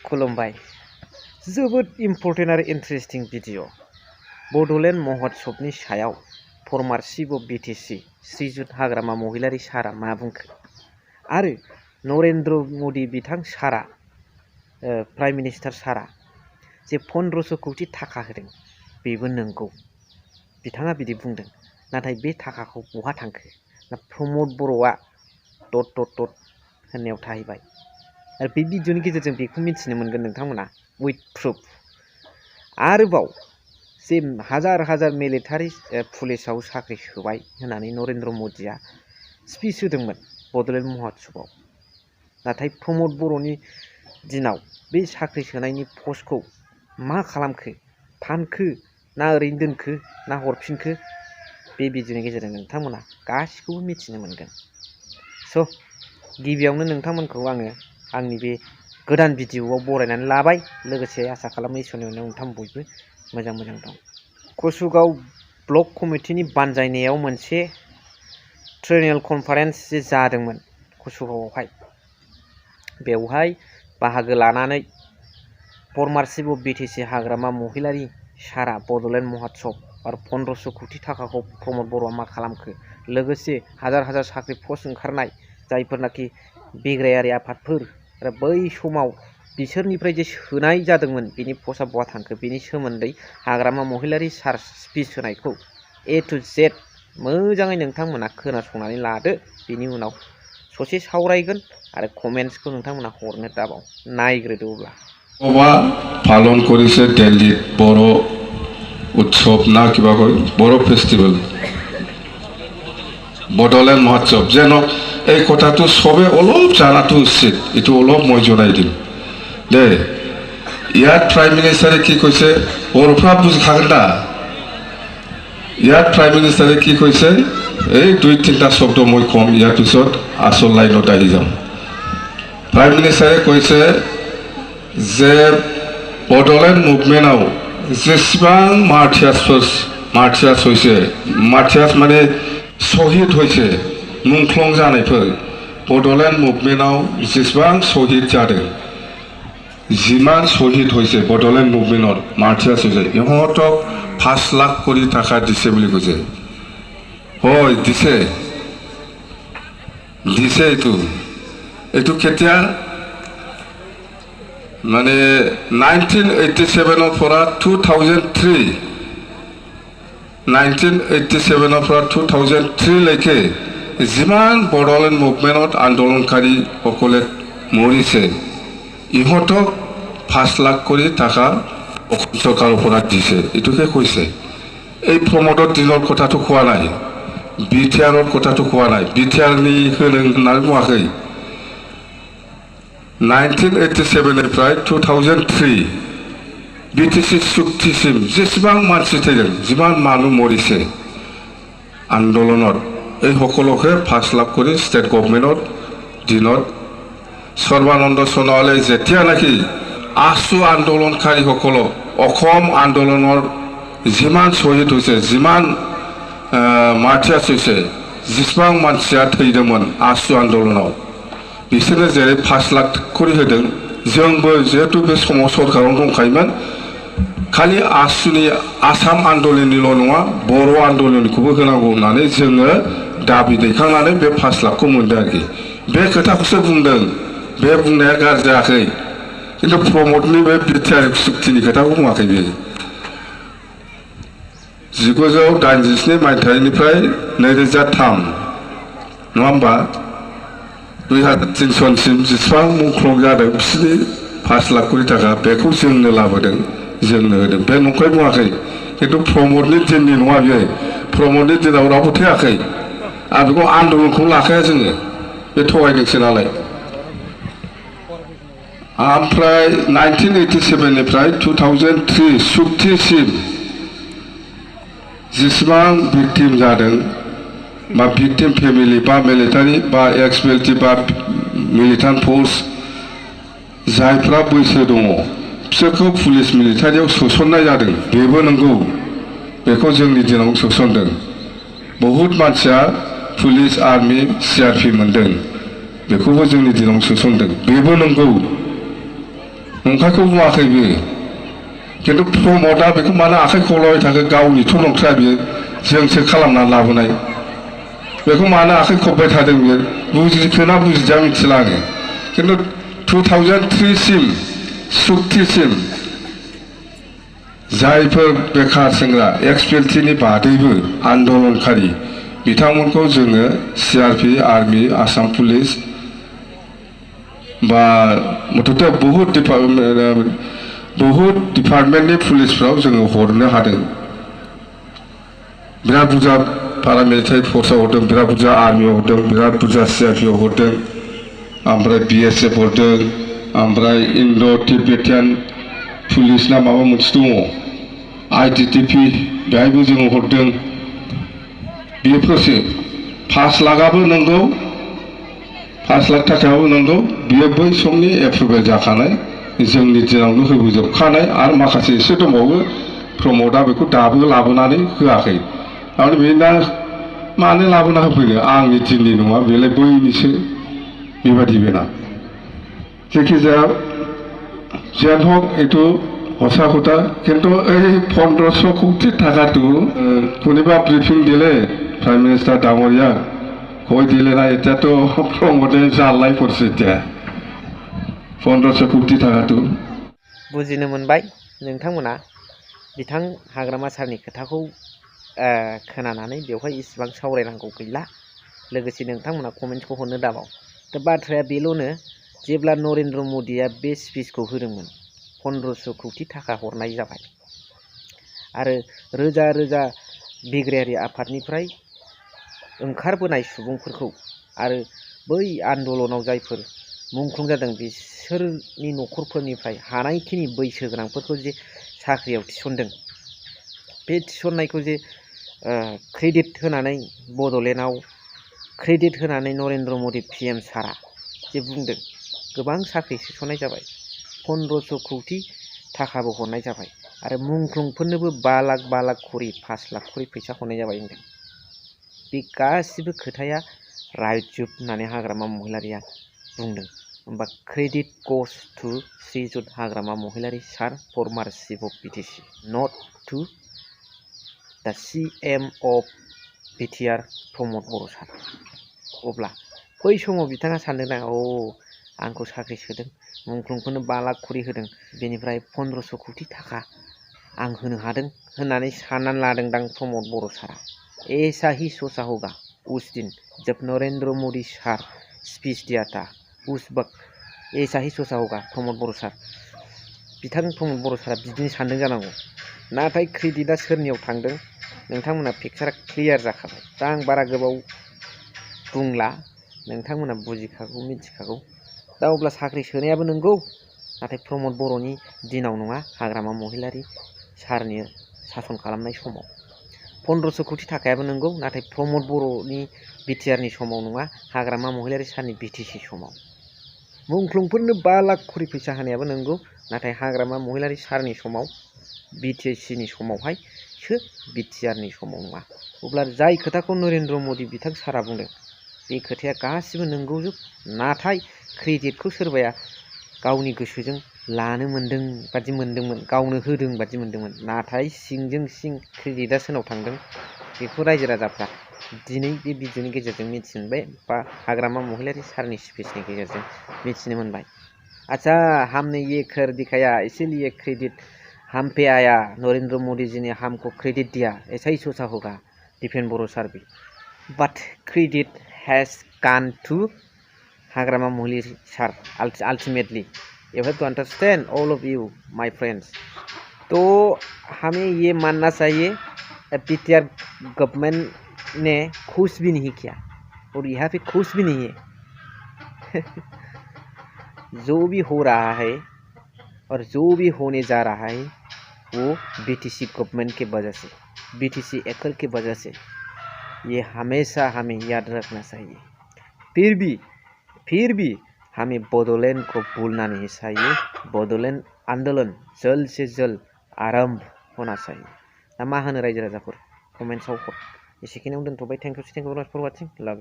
खुलुमबाय जोबोद इम्पर्टेन्ट आरो इन्टारेस्टिं भिडिअ बड'लेण्ड महोत्सबनि सायाव फर्मार चिफ अफ बिटिसि श्रीजुत हाग्रामा महिलारी सारा मा बुंखो आरो नरेन्द्र मदि बिथां सारा प्राइम मिनिस्टार सारा जे 1500 कौटि थाखा होदों बेबो नंगौ बिथाङा बिदि बुंदों नाथाय बे थाखाखौ बहा थांखो ना प्रमद बर'आ डट डट डट होननायाव थाहैबाय आरो बे भिडिअनि गेजेरजों बेखौ मिथिनो मोनगोन नोंथांमोना उइथ प्रुफ आरोबाव जे हाजार हाजार मिलिटारि पुलिसाव साख्रि होबाय होननानै नरेन्द्र मदिया स्पिच होदोंमोन बड'लेण्ड महोत्सबआव नाथाय प्रमद बर'नि दिनाव बे साख्रि सोनायनि पस्टखौ मा खालामखो फानखो ना ओरैनो दोनखो ना हरफिनखो बे भिडिअनि गेजेरजों नोंथांमोना गासिखौबो मिथिनो मोनगोन स' गिबियावनो नोंथांमोनखौ आङो आंनि बे गोदान भिडिअआव बरायनानै लाबाय लोगोसे आसा खालामो इसोरनि अननायाव नोंथां बयबो मोजां मोजां दं कसुगाव ब्लक कमिटिनि बानजायनायाव मोनसे ट्रेनियेल कनफारेन्स जे जादोंमोन कसुगावआवहाय बेवहाय बाहागो लानानै फर्मार चिफ अफ बिटिसि हाग्रामा महिलारी सारा बड'लेण्ड महोत्सब आरो 1500 कौटि थाखाखौ प्रमद बर'आ मा खालामखो लोगोसे हाजार हाजार साख्रि पस्ट ओंखारनाय जायफोरनाखि बिग्रायारि आफादफोर आरो बै समाव बिसोरनिफ्राय जे सोनाय जादोंमोन बेनि पस्टआ बहा थांखो बेनि सोमोन्दै हाग्रामा महिलारी सार स्पिच होनायखौ ए टु जेड मोजाङै नोंथांमोना खोनासंनानै लादो बेनि उनाव ससे सावरायगोन आरो कमेन्ट्सखौ नोंथांमोना हरनो दाबाव नायग्रोदो अब्ला पालन करिছে दिल्ली बर' उत्सव ना किबा कय बर' फेस्टिवल बड'लेण्ड महोत्सव जेन এই কথাটো সবে অলপ জানাটো উচিত এটো অলপ মই জনাই দিম দে ইয়াত প্ৰাইম মিনিষ্টাৰে কি কৈছে বৰফা বুজিখাগোন না ইয়াত প্ৰাইম মিনিষ্টাৰে কি কৈছে এই দুই তিনিটা শব্দ মই কম ইয়াৰ পিছত আসল লাইনত আহি যাম প্ৰাইম মিনিষ্টাৰে কৈছে যে बड'लेण्ड मुभमेन्टआव जेसेबां मार्टियार्स হৈছে मार्टियार्स माने शहीद হৈছে मुंख्लं जानायफोर बड'लेण्ड मुभमेन्टआव जेसेबां शहीद जादों जिमान शहीद হৈছে बड'लेण्ड मुभमेन्टआव मार्टियार्स হৈছে ইহঁতক 5 লাখ কোটি টাকা দিছে বুলি কৈছে হয় দিছে এইটো কেতিয়া माने 1987 পৰা 2003 পৰা 2003 লৈকে যিমান বড়োলেণ্ড মুভমেন্টত আন্দোলনকাৰী সকলে মৰিছে ইহঁতক 5 লাখ কোটি টাকা চৰকাৰৰ পৰা দিছে এটোকে কৈছে এই প্ৰমোদৰ দিনৰ কথাটো কোৱা নাই বিটিআৰৰ কথাটো কোৱা নাই বিটিআৰনি होननानै बुङाखै 1987 निफ्राय 2003 बिटिसि चुक्तिसिम जेसेबां मानसि थैदों जिमान मानु मरिसे आन्दोलनत এই সকলকে 5 লাখ কোটি स्टेट गभर्नमेन्टत दिनत सर्बानन्द सोनोवाले जेतिया नाकि आसु आन्दोलनकारी সকল অসম आन्दोलনৰ जिमान शहीद হৈছে जिमान मार्टियार्स হৈছে जेसेबां मानसिया थैदोंमोन आसु आन्दोलनाव बिसोरनो जेरै 5 लाख कोटी होदों जोंबो जेहेतु बे समाव सरकाराव दंखायोमोन खालि आसुनि आसाम आन्दोलननिल' नङा बर' आन्दोलनखौबो होनांगौ होननानै जोङो दाबि दैखांनानै बे 5 लाखखौ मोनदों आरोखि बे खोथाखौसो बुंदों बे बुंनाया गाज्रि जायाखै खिन्थु प्रमदनि बे बिटिआर चुक्तिनि खोथाखौ बुङाखै बे 1987 मायथाइनिफ्राय 2003 नङा होमबा 2003 सनसिम जेसेबां मुंख्लं जादों बिसोरनि 5 लाख कोटी टाका बेखौ जोंनो लाबोदों जोंनो होदों बे नंखाय बुङाखै खिन्थु प्रमदनि दिननि नङा बियो प्रमदनि दिनाव रावबो थैयाखै आरो बेखौ आन्दोलनखौ लाखाया जोङो बे थगायदोंसो नालाय ओमफ्राय 1987 निफ्राय 2003 चुक्तिसिम जेसेबां भिक्टिम जादों बा भिक्टिम फेमिलि बा मिलिटारि बा एक्स मिलिटारि बा मिलिटेन्ट फोर्स जायफ्रा बैसो दङ बिसोरखौ पुलिस मिलिटारियाव सोसननाय जादों बेबो नंगौ बेखौ जोंनि दिनाव सोसनदों बहुत मानसिया पुलिस आर्मी सिआरपि मोनदों बेखौबो जोंनि दिनाव सोसनदों बेबो नंगौ नंखायखौ बुङाखै बियो खिन्थु प्रमदआ बेखौ मानो आखाइ खौलाबाय थाखो गावनिथ' नंथ्रा बियो जोंसो खालामनानै लाबोनाय बेखौ मानो आखाइ खबबाय थादों बियो बुजिखोना बुजिदिया मिथिला आङो खिन्थु 2003 सिम सुक्तिसिम जायफोर बेखार सेंग्रा एक्सपिएलटिनि बादैबो आन्दलनकारि बिथांमोनखौ जोङो सिआरपि आर्मि आसाम पुलिस बा मुथते बहुत डिपार्टमेन्टनि पुलिसफ्राव जोङो हरनो हादों बिराद बुरजा पारामिलिटारि फर्सआव हरदों बिराद बुरजा आर्मियाव हरदों बिराद बुरजा सिआरपिआव हरदों ओमफ्राय बिएसएफ हरदों ओमफ्राय इन्ड' टिबेटियान पुलिस ना माबा मोनसे दङ आइटिटिपि बेहायबो जोङो हरदों बेफोरसो 5 लाखआबो नंगौ 5 लाख थाखायाबो नंगौ बियो बै समनि एप्रुभेल जाखानाय जोंनि दिनावनो होबोजोबखानाय आरो माखासे एसे दंबावो प्रमदआ बेखौ दाबो लाबोनानै होआखै आरो बेना मानो लाबोना होफैनो आंनि दिननि नङा बेलाय बैनिसो बेबादि बेना जायखिजाया जियानो हक एटु সঁচা কথা কিন্তু এই 1500 কোটি টাকাটো কোনোবা ব্রিফিং দিলে প্ৰাইম মিনিষ্টাৰ ডাঙৰীয়া কৈ দিলে না এতিয়াতো প্ৰমদে জালাই পৰিছে এতিয়া 1500 কোটি টাকাটো बुजिनो मोनबाय नोंथांमोना बिथां हाग्रामा सारनि खोथाखौ खोनानानै बेवहाय इसिबां सावरायनांगौ गैला लोगोसे नोंथांमोना कमेन्टखौ हरनो दाबाव दा बाथ्राया बेल'नो जेब्ला नरेन्द्र मदिया बे स्पिचखौ होदोंमोन 1500 कोटी थाखा हरनाय जाबाय आरो रोजा रोजा बिग्रायारि आफादनिफ्राय ओंखारबोनाय सुबुंफोरखौ आरो बै आन्दलनाव जायफोर मुंख्लं जादों बिसोरनि न'खरफोरनिफ्राय हानायखिनि बैसो गोनांफोरखौ जे साख्रियाव थिसनदों बे थिसननायखौ जे क्रेडिट होनानै बड'लेण्डआव क्रेडिट होनानै नरेन्द्र मदि पिएम सारा जे बुंदों गोबां साख्रि थिसननाय जाबाय 1500 कोटी थाखाबो हरनाय जाबाय आरो मुंख्लंफोरनोबो 5 लाख खरि 5 लाख खरि फैसा हरनाय जाबाय होनदों बे गासिबो खोथाया राइटजुब होननानै हाग्रामा महिलारिया बुंदों होमबा credit goes to Shrijut Hagrama महिलारि सार फर्मार चिफ अफ बिटिसि नट टु दा CM of BTR Pramod Boro' सार अब्ला बै समाव बिथाङा सानदोंना आंखौ साख्रि सोदों मुंख्लंफोरनो 5 लाख खरि होदों बेनिफ्राय 1500 कोटी थाखा आं होनो हादों होननानै साननानै लादोंदां प्रमद बर' सारा ऐसा ही सोचा होगा उस दिन जब नरेंद्र मोदी सर स्पीच दिया था उस वक्त ऐसा ही सोचा होगा प्रमद बर' सार बिथां प्रमद बर' सारा बिदिनो सानदों जानांगौ नाथाय क्रेडिटआ सोरनियाव थांदों नोंथांमोना पिक्चारा क्लियार जाखाबाय दा आं बारा गोबाव बुंला नोंथांमोना बुजिखागौ मिथिखागौ दा अब्ला साख्रि सोनायाबो नंगौ नाथाय प्रमद बर'नि दिनाव नङा हाग्रामा महिलारि सारनि सासन खालामनाय समाव 1500 कोटी थाखायाबो नंगौ नाथाय प्रमद बर'नि बिटिआरनि समाव नङा हाग्रामा महिलारि सारनि बिटिसि समाव मुंख्लंफोरनो 5 लाख खरि फैसा होनायाबो नंगौ नाथाय हाग्रामा महिलारि सारनि समाव बिटिसिनि समावहायसो बिटिआरनि समाव नङा अब्ला जाय खोथाखौ नरेन्द्र मदि बिथां सारा बुंदों बे खोथाया गासिबो नंगौजोब नाथाय क्रेडिटखौ सोरबाया गावनि गोसोजों लानो मोन्दों बादि मोन्दोंमोन गावनो होदों बादि मोन्दोंमोन नाथाय सिंजों सिं क्रेडिटआ सोरनाव थांदों बेखौ रायजो राजाफ्रा दिनै बे भिडिअनि गेजेरजों मिथिनो मोनबाय बा हाग्रामा महिलारि सारनि स्पिचनि गेजेरजों मिथिनो मोनबाय अच्छा हमने ये कर दिखाया इसीलिए क्रेडिट हम पे आया नरेंद्र मोदी जी ने हमको क्रेडिट दिया ऐसा ही सोचा होगा दीपेन बर' सार भी but credit has gone to Hagrama महिलारि सार ultimately you have to understand all of you my friends तो हमें ये मानना चाहिए बीटीआर गवर्नमेंट ने खुश भी नहीं किया और यहाँ पे खुश भी नहीं है जो भी हो रहा है और जो भी होने जा रहा है वो बीटीसी गवर्नमेंट के वजह से बीटीसी एक्ट की वजह से ये हमेशा हमें याद रखना चाहिए फिर भी हमें बोडोलैंड को भूलना नहीं चाहिए बोडोलैंड आंदोलन जल्द से जल्द आरंभ होना चाहिए दा मा होनो रायजो राजाफोर कमेन्ट्सआव हर एसेखिनियाव दोनथ'बाय थेंक इउ फर वाचिं लाभ